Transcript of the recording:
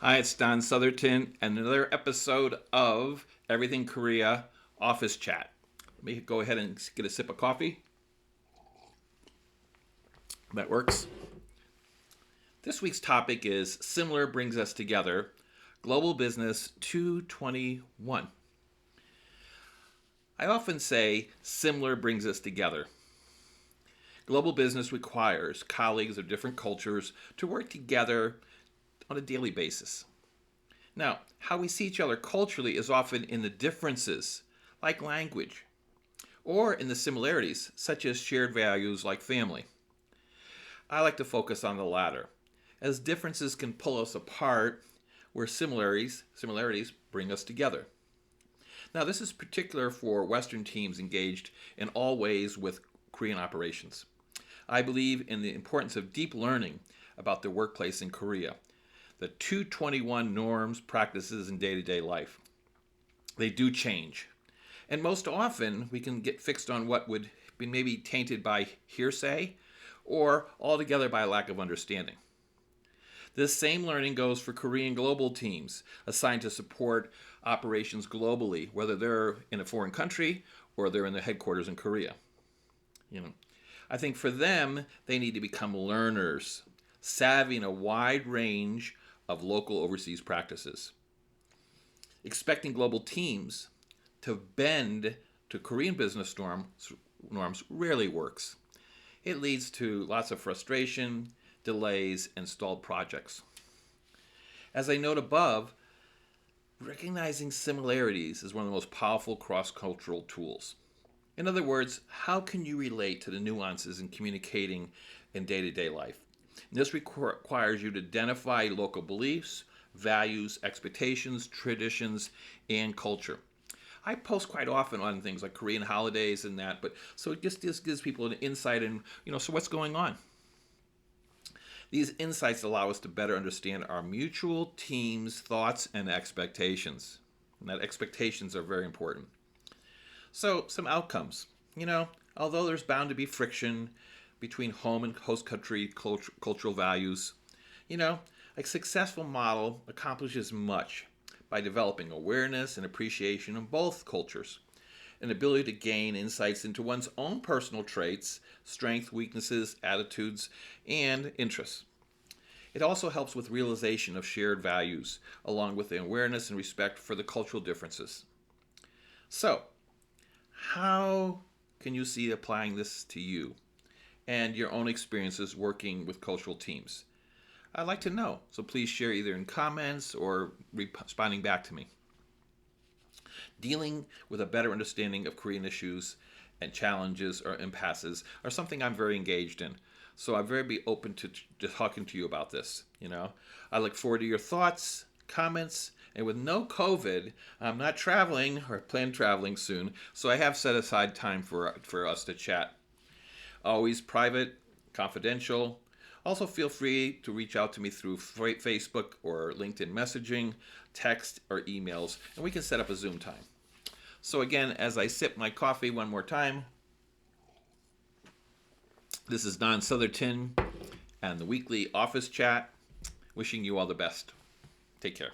Hi, it's Don Southerton, and another episode of Everything Korea Office Chat. Let me go ahead and get a sip of coffee. That works. This week's topic is Similar Brings Us Together, Global Business 221. I often say similar brings us together. Global business requires colleagues of different cultures to work together on a daily basis. Now, how we see each other culturally is often in the differences, like language, or in the similarities, such as shared values like family. I like to focus on the latter, as differences can pull us apart, where similarities bring us together. Now, this is particular for Western teams engaged in all ways with Korean operations. I believe in the importance of deep learning about the workplace in Korea, the 221 norms, practices, and day-to-day life. They do change. And most often, we can get fixed on what would be maybe tainted by hearsay or altogether by a lack of understanding. This same learning goes for Korean global teams assigned to support operations globally, whether they're in a foreign country or they're in the headquarters in Korea. I think for them, they need to become learners, savvy in a wide range of local overseas practices. Expecting global teams to bend to Korean business norms rarely works. It leads to lots of frustration, delays, and stalled projects. As I note above, recognizing similarities is one of the most powerful cross-cultural tools. In other words, how can you relate to the nuances in communicating in day-to-day life? This requires you to identify local beliefs, values, expectations, traditions, and culture. I post quite often on things like Korean holidays and that, but so it just gives people an insight in, so what's going on? These insights allow us to better understand our mutual team's thoughts and expectations. And that expectations are very important. So, some outcomes. Although there's bound to be friction between home and host country cultural values, a successful model accomplishes much by developing awareness and appreciation of both cultures, an ability to gain insights into one's own personal traits, strengths, weaknesses, attitudes, and interests. It also helps with realization of shared values, along with the awareness and respect for the cultural differences. So, how can you see applying this to you and your own experiences working with cultural teams? I'd like to know, so please share either in comments or responding back to me. Dealing with a better understanding of Korean issues and challenges or impasses are something I'm very engaged in. So I'm very open to talking to you about this. I look forward to your thoughts, comments, and with no COVID, I'm not traveling or plan traveling soon, so I have set aside time for us to chat. Always private, confidential. Also, feel free to reach out to me through Facebook or LinkedIn messaging, text, or emails, and we can set up a Zoom time. So again, as I sip my coffee one more time, this is Don Southerton and the weekly office chat. Wishing you all the best. Take care.